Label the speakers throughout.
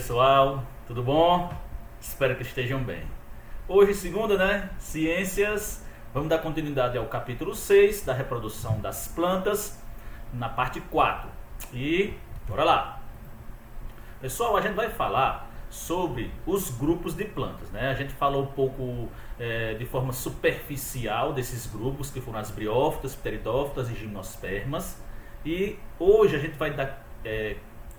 Speaker 1: pessoal, tudo bom? Espero que estejam bem. Hoje, segunda, né? Ciências. Vamos dar continuidade ao capítulo 6 da reprodução das plantas, na parte 4. E bora lá! Pessoal, a gente vai falar sobre os grupos de plantas, né? A gente falou um pouco de forma superficial desses grupos, que foram as briófitas, pteridófitas e gimnospermas. E hoje a gente vai dar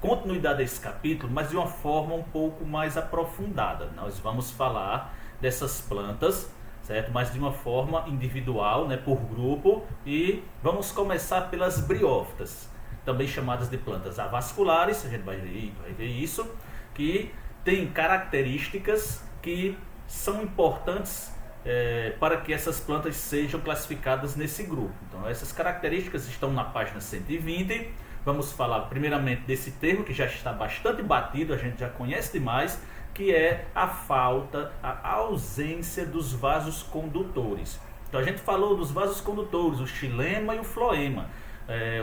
Speaker 1: continuidade a esse capítulo, mas de uma forma um pouco mais aprofundada. Nós vamos falar dessas plantas, certo? Mas de uma forma individual, né, por grupo, e vamos começar pelas briófitas, também chamadas de plantas avasculares. A gente vai ver isso, que tem características que são importantes para que essas plantas sejam classificadas nesse grupo. Então essas características estão na página 120. Vamos falar primeiramente desse termo que já está bastante batido, a gente já conhece demais, que é a falta, a ausência dos vasos condutores. Então a gente falou dos vasos condutores, o xilema e o floema,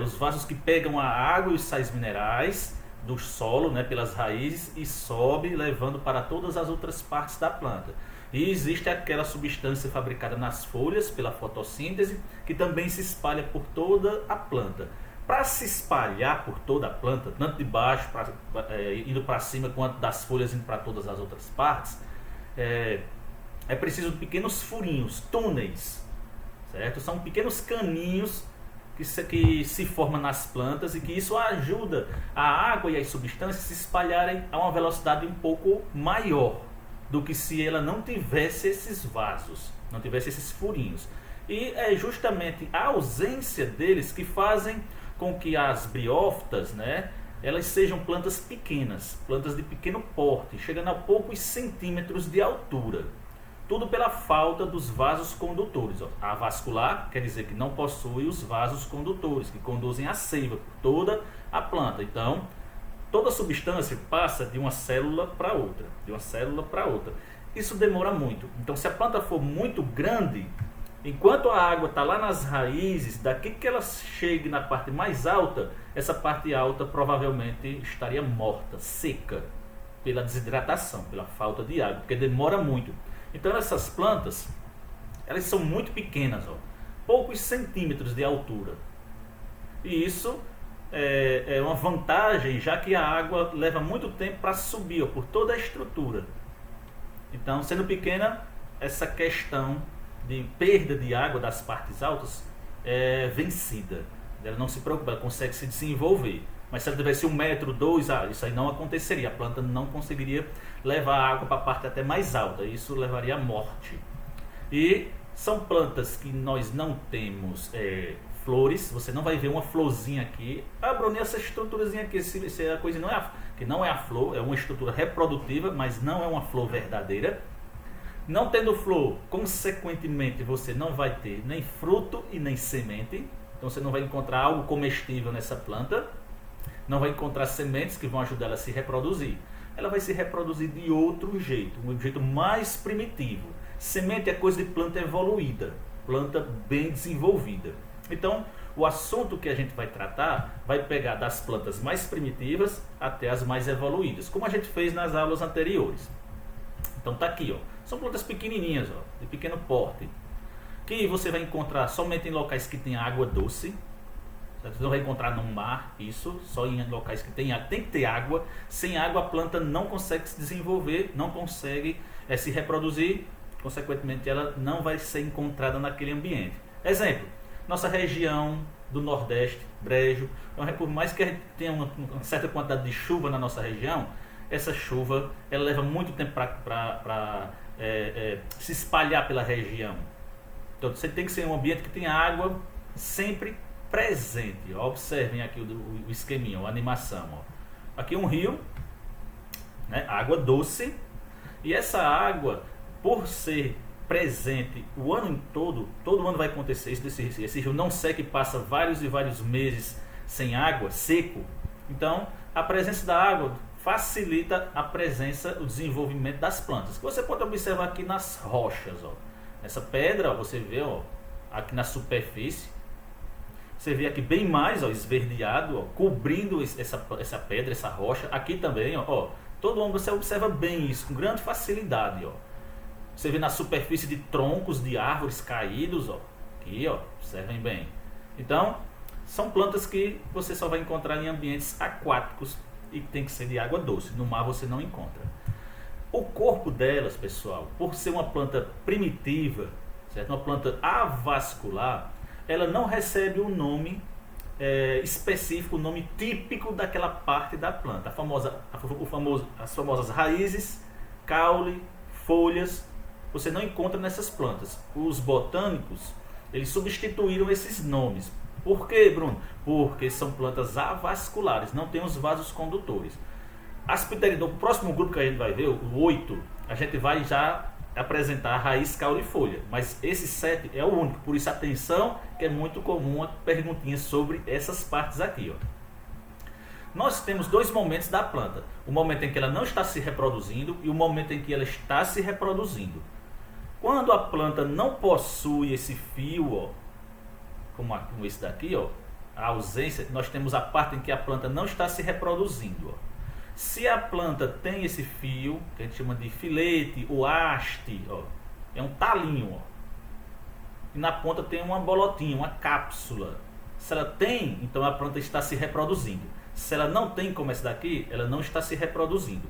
Speaker 1: os vasos que pegam a água e os sais minerais do solo, né, pelas raízes, e sobe levando para todas as outras partes da planta. E existe aquela substância fabricada nas folhas pela fotossíntese, que também se espalha por toda a planta. Para se espalhar por toda a planta, tanto de baixo indo para cima, quanto das folhas indo para todas as outras partes, é preciso de pequenos furinhos, túneis, certo? São pequenos caninhos que se formam nas plantas, e que isso ajuda a água e as substâncias se espalharem a uma velocidade um pouco maior do que se ela não tivesse esses vasos, não tivesse esses furinhos. E é justamente a ausência deles que fazem com que as briófitas, né, elas sejam plantas pequenas, plantas de pequeno porte, chegando a poucos centímetros de altura. Tudo pela falta dos vasos condutores. A vascular quer dizer que não possui os vasos condutores, que conduzem a seiva por toda a planta. Então, toda substância passa de uma célula para outra, de uma célula para outra. Isso demora muito. Então, se a planta for muito grande, enquanto a água está lá nas raízes, daqui que ela chegue na parte mais alta, essa parte alta provavelmente estaria morta, seca, pela desidratação, pela falta de água, porque demora muito. Então essas plantas, elas são muito pequenas, poucos centímetros de altura. E isso é uma vantagem, já que a água leva muito tempo para subir por toda a estrutura. Então, sendo pequena, essa questão de perda de água das partes altas é vencida. Ela não se preocupa, ela consegue se desenvolver. Mas se ela tivesse 1 metro, 2, isso aí não aconteceria. A planta não conseguiria levar a água para a parte até mais alta. Isso levaria à morte. E são plantas que nós não temos flores. Você não vai ver uma florzinha aqui. Ah, Bruno, essa estruturazinha aqui, se a coisa que não é a flor, é uma estrutura reprodutiva, mas não é uma flor verdadeira. Não tendo flor, consequentemente, você não vai ter nem fruto e nem semente. Então você não vai encontrar algo comestível nessa planta. Não vai encontrar sementes que vão ajudar ela a se reproduzir. Ela vai se reproduzir de outro jeito, um jeito mais primitivo. Semente é coisa de planta evoluída, planta bem desenvolvida. Então, o assunto que a gente vai tratar vai pegar das plantas mais primitivas até as mais evoluídas, como a gente fez nas aulas anteriores. Então tá aqui, são plantas pequenininhas, de pequeno porte, que você vai encontrar somente em locais que tem água doce. Você não vai encontrar no mar, isso, só em locais que tem água. Tem que ter água. Sem água a planta não consegue se desenvolver, não consegue se reproduzir. Consequentemente, ela não vai ser encontrada naquele ambiente. Exemplo, nossa região do Nordeste, Brejo, por mais que a gente tenha uma certa quantidade de chuva na nossa região, essa chuva ela leva muito tempo para se espalhar pela região. Então você tem que ser um ambiente que tenha água sempre presente. Observem aqui o esqueminha, a animação. Aqui um rio, né, água doce, e essa água, por ser presente o ano todo ano vai acontecer isso. Esse rio não seca e passa vários e vários meses sem água, seco. Então a presença da água facilita a presença, o desenvolvimento das plantas. Você pode observar aqui nas rochas, essa pedra, você vê, aqui na superfície, você vê aqui bem mais, esverdeado, cobrindo essa pedra, essa rocha. Aqui também, Todo ano você observa bem isso, com grande facilidade, ó. Você vê na superfície de troncos de árvores caídos, ó. Aqui, ó, observem bem. Então, são plantas que você só vai encontrar em ambientes aquáticos e tem que ser de água doce. No mar você não encontra. O corpo delas, pessoal, por ser uma planta primitiva, certo? Uma planta avascular, ela não recebe um nome específico, o nome típico daquela parte da planta. As famosas raízes, caule, folhas, você não encontra nessas plantas. Os botânicos, eles substituíram esses nomes. Por quê, Bruno? Porque são plantas avasculares, não tem os vasos condutores. As pteridôfilas, o próximo grupo que a gente vai ver, o 8, a gente vai já apresentar raiz, caule e folha. Mas esse 7 é o único, por isso atenção, que é muito comum a perguntinha sobre essas partes aqui, ó. Nós temos dois momentos da planta. O momento em que ela não está se reproduzindo e o momento em que ela está se reproduzindo. Quando a planta não possui esse fio, ó, como esse daqui, ó, a ausência, nós temos a parte em que a planta não está se reproduzindo, ó. Se a planta tem esse fio, que a gente chama de filete ou haste, ó, é um talinho, ó, e na ponta tem uma bolotinha, uma cápsula. Se ela tem, então a planta está se reproduzindo. Se ela não tem, como essa daqui, ela não está se reproduzindo.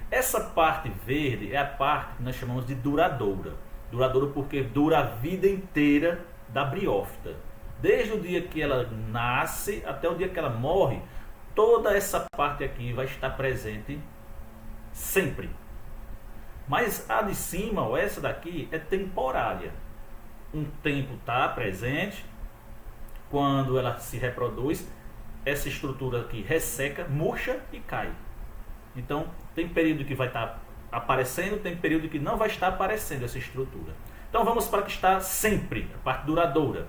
Speaker 1: Essa parte verde é a parte que nós chamamos de duradoura. Duradoura porque dura a vida inteira da briófita. Desde o dia que ela nasce até o dia que ela morre, toda essa parte aqui vai estar presente sempre. Mas a de cima, ou essa daqui, é temporária. Um tempo está presente, quando ela se reproduz, essa estrutura aqui resseca, murcha e cai. Então, tem período que vai estar aparecendo, tem período que não vai estar aparecendo essa estrutura. Então, vamos para a que está sempre, a parte duradoura.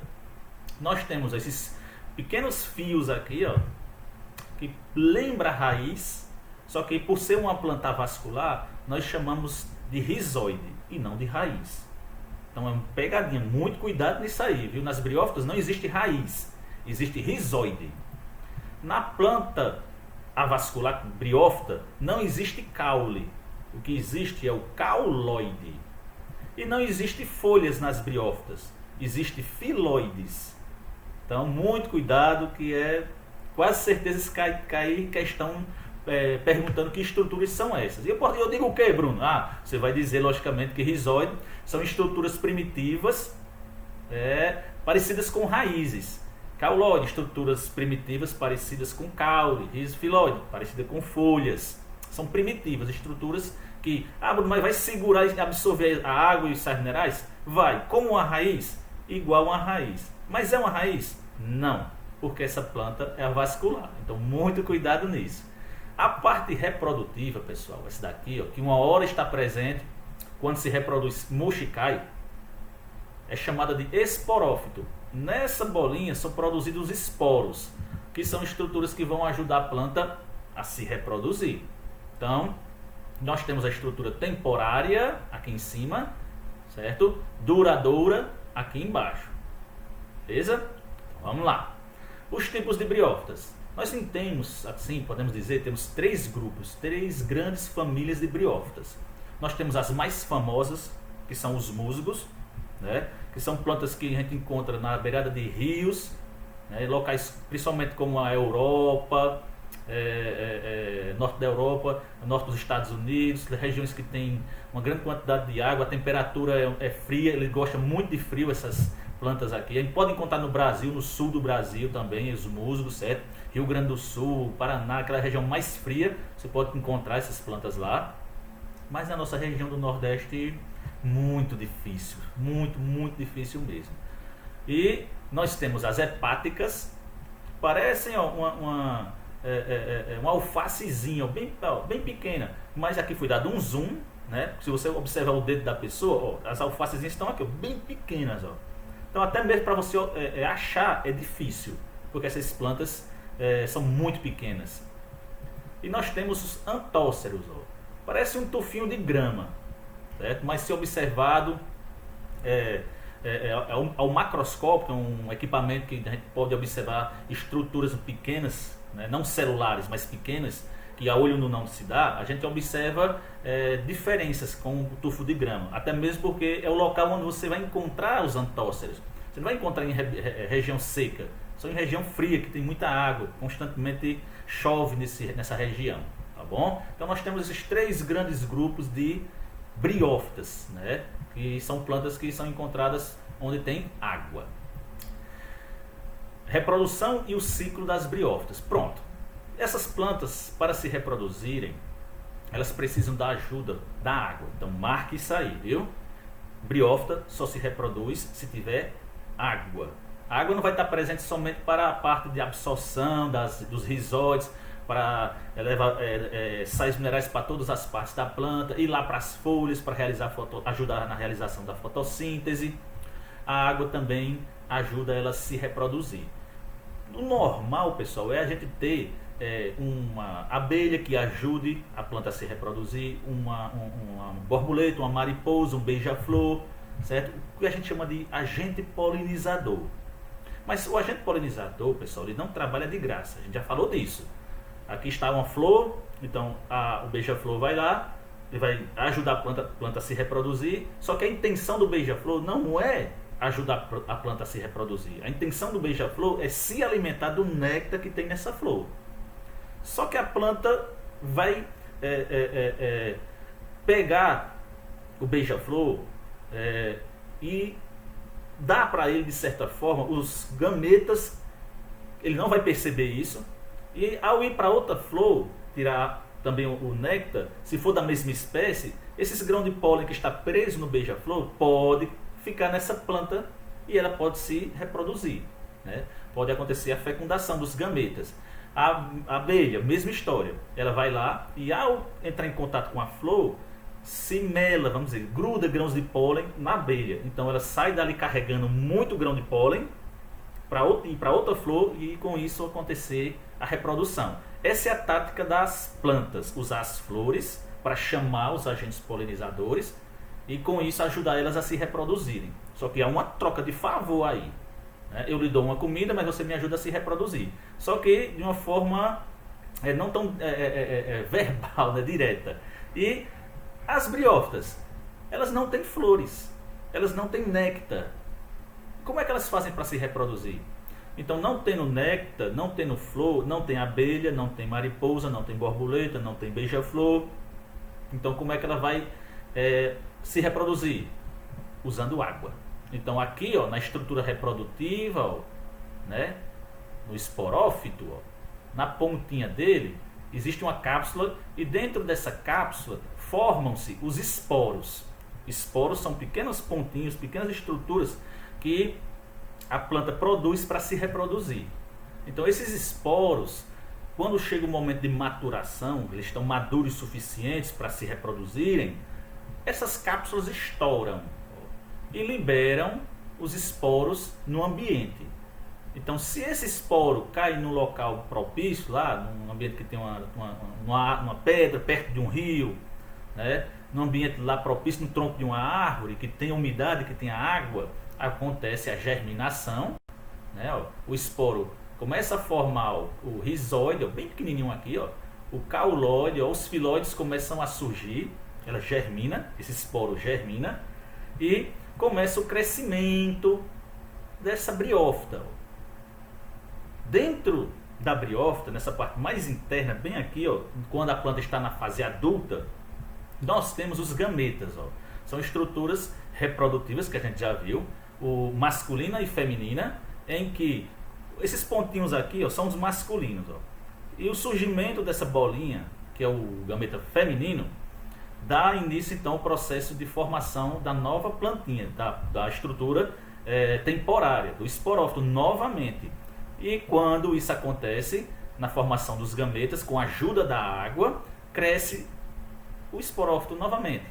Speaker 1: Nós temos esses pequenos fios aqui, ó, que lembra a raiz, só que por ser uma planta vascular, nós chamamos de rizoide e não de raiz. Então é uma pegadinha, muito cuidado nisso aí, viu? Nas briófitas não existe raiz, existe rizoide. Na planta avascular briófita não existe caule, o que existe é o cauloide. E não existe folhas nas briófitas, existe filoides. Então muito cuidado, que é quase certeza se cair questão perguntando que estruturas são essas. E eu digo o que, Bruno? Você vai dizer logicamente que rizoide são estruturas primitivas parecidas com raízes. Cauloide, estruturas primitivas parecidas com caule. Filoide, parecida com folhas. São primitivas, estruturas que, Bruno, mas vai segurar e absorver a água e os sais minerais? Vai. Como uma raiz? Igual uma raiz. Mas é uma raiz? Não, porque essa planta é avascular. Então, muito cuidado nisso. A parte reprodutiva, pessoal, essa daqui, ó, que uma hora está presente, quando se reproduz, murcha e cai, é chamada de esporófito. Nessa bolinha são produzidos esporos, que são estruturas que vão ajudar a planta a se reproduzir. Então, nós temos a estrutura temporária aqui em cima, certo? Duradoura aqui embaixo. Beleza? Então, vamos lá. Os tipos de briófitas. Nós temos, assim, podemos dizer, temos três grupos, três grandes famílias de briófitas. Nós temos as mais famosas, que são os musgos, né? Que são plantas que a gente encontra na beirada de rios, né? Locais principalmente como a Europa, norte da Europa, norte dos Estados Unidos, regiões que tem uma grande quantidade de água, a temperatura é fria, ele gosta muito de frio, essas plantas aqui. A gente pode encontrar no Brasil, no sul do Brasil também, os musgos, certo? Rio Grande do Sul, Paraná, aquela região mais fria, você pode encontrar essas plantas lá. Mas na nossa região do Nordeste, muito difícil, muito difícil mesmo. E nós temos as hepáticas, parecem uma alfacezinha, bem pequena, mas aqui foi dado um zoom, né? Se você observar o dedo da pessoa, ó, as alfacezinhas estão aqui, ó, bem pequenas, ó. Então até mesmo para você achar é difícil, porque essas plantas são muito pequenas. E nós temos os antóceros, ó. Parece um tufinho de grama, certo? Mas se observado ao macroscópio, é um equipamento que a gente pode observar estruturas pequenas, né? Não celulares, mas pequenas. que a olho nu não se dá, a gente observa diferenças com o tufo de grama, até mesmo porque é o local onde você vai encontrar os antóceros. Você não vai encontrar em região seca, só em região fria, que tem muita água, constantemente chove nessa região, tá bom? Então nós temos esses 3 grandes grupos de briófitas, né? Que são plantas que são encontradas onde tem água. Reprodução e o ciclo das briófitas. Pronto. Essas plantas, para se reproduzirem, elas precisam da ajuda da água. Então marque isso aí, viu? Briófita só se reproduz se tiver água. A água não vai estar presente somente para a parte de absorção dos rizóides, para levar sais minerais para todas as partes da planta, ir lá para as folhas para ajudar na realização da fotossíntese. A água também ajuda ela a se reproduzir. O normal, pessoal, é a gente ter uma abelha que ajude a planta a se reproduzir, uma borboleta, uma mariposa, um beija-flor, certo? O que a gente chama de agente polinizador. Mas o agente polinizador, pessoal, ele não trabalha de graça, a gente já falou disso. Aqui está uma flor, então o beija-flor vai lá, ele vai ajudar a planta a se reproduzir, só que a intenção do beija-flor não é ajudar a planta a se reproduzir. A intenção do beija-flor é se alimentar do néctar que tem nessa flor. Só que a planta vai pegar o beija-flor e dar para ele, de certa forma, os gametas. Ele não vai perceber isso. E ao ir para outra flor, tirar também o néctar, se for da mesma espécie, esses grãos de pólen que está preso no beija-flor pode ficar nessa planta e ela pode se reproduzir, né? Pode acontecer a fecundação dos gametas. A abelha, mesma história, ela vai lá e ao entrar em contato com a flor, se mela, vamos dizer, gruda grãos de pólen na abelha. Então ela sai dali carregando muito grão de pólen ir para outra flor e com isso acontecer a reprodução. Essa é a tática das plantas, usar as flores para chamar os agentes polinizadores e com isso ajudar elas a se reproduzirem. Só que há uma troca de favor aí, né? Eu lhe dou uma comida, mas você me ajuda a se reproduzir. Só que de uma forma não tão verbal, né? Direta. E as briófitas, elas não têm flores, elas não têm néctar. Como é que elas fazem para se reproduzir? Então, não tendo néctar, não tendo flor, não tem abelha, não tem mariposa, não tem borboleta, não tem beija-flor. Então, como é que ela vai se reproduzir? Usando água. Então, aqui, ó, na estrutura reprodutiva, ó, né, no esporófito, ó, na pontinha dele, existe uma cápsula e dentro dessa cápsula formam-se os esporos. Esporos são pequenos pontinhos, pequenas estruturas que a planta produz para se reproduzir. Então esses esporos, quando chega o momento de maturação, eles estão maduros suficientes para se reproduzirem, essas cápsulas estouram e liberam os esporos no ambiente. Então se esse esporo cai num local propício, lá num ambiente que tem uma pedra perto de um rio, né, num ambiente lá propício, no tronco de uma árvore que tem umidade, que tem água, acontece a germinação, né, ó, o esporo começa a formar o rizóide, ó, bem pequenininho aqui, ó, o caulóide, ó, os filóides começam a surgir, ela germina, esse esporo germina e começa o crescimento dessa briófita. Ó. Dentro da briófita, nessa parte mais interna, bem aqui, ó, quando a planta está na fase adulta, nós temos os gametas, ó. São estruturas reprodutivas que a gente já viu, o masculina e feminina, em que esses pontinhos aqui, ó, são os masculinos, ó. E o surgimento dessa bolinha, que é o gameta feminino, dá início então ao processo de formação da nova plantinha, da estrutura temporária, do esporófito novamente. E quando isso acontece, na formação dos gametas, com a ajuda da água, cresce o esporófito novamente.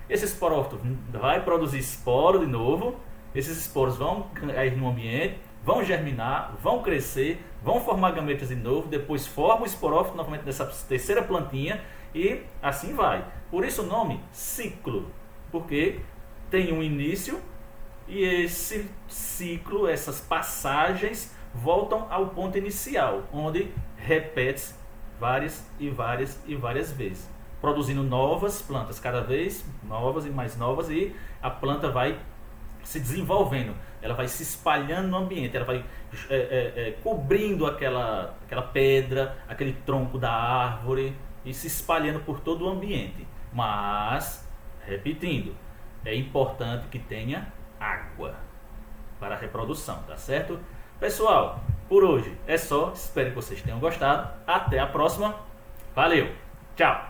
Speaker 1: Esse esporófito vai produzir esporo de novo, esses esporos vão cair no ambiente, vão germinar, vão crescer, vão formar gametas de novo, depois forma o esporófito novamente dessa terceira plantinha e assim vai. Por isso o nome ciclo, porque tem um início e esse ciclo, essas passagens voltam ao ponto inicial, onde repete várias e várias vezes, produzindo novas plantas, cada vez novas e mais novas, e a planta vai se desenvolvendo, ela vai se espalhando no ambiente, ela vai cobrindo aquela pedra, aquele tronco da árvore, e se espalhando por todo o ambiente. Mas, repetindo, é importante que tenha água para a reprodução, tá certo? Pessoal, por hoje é só, espero que vocês tenham gostado, até a próxima, valeu, tchau!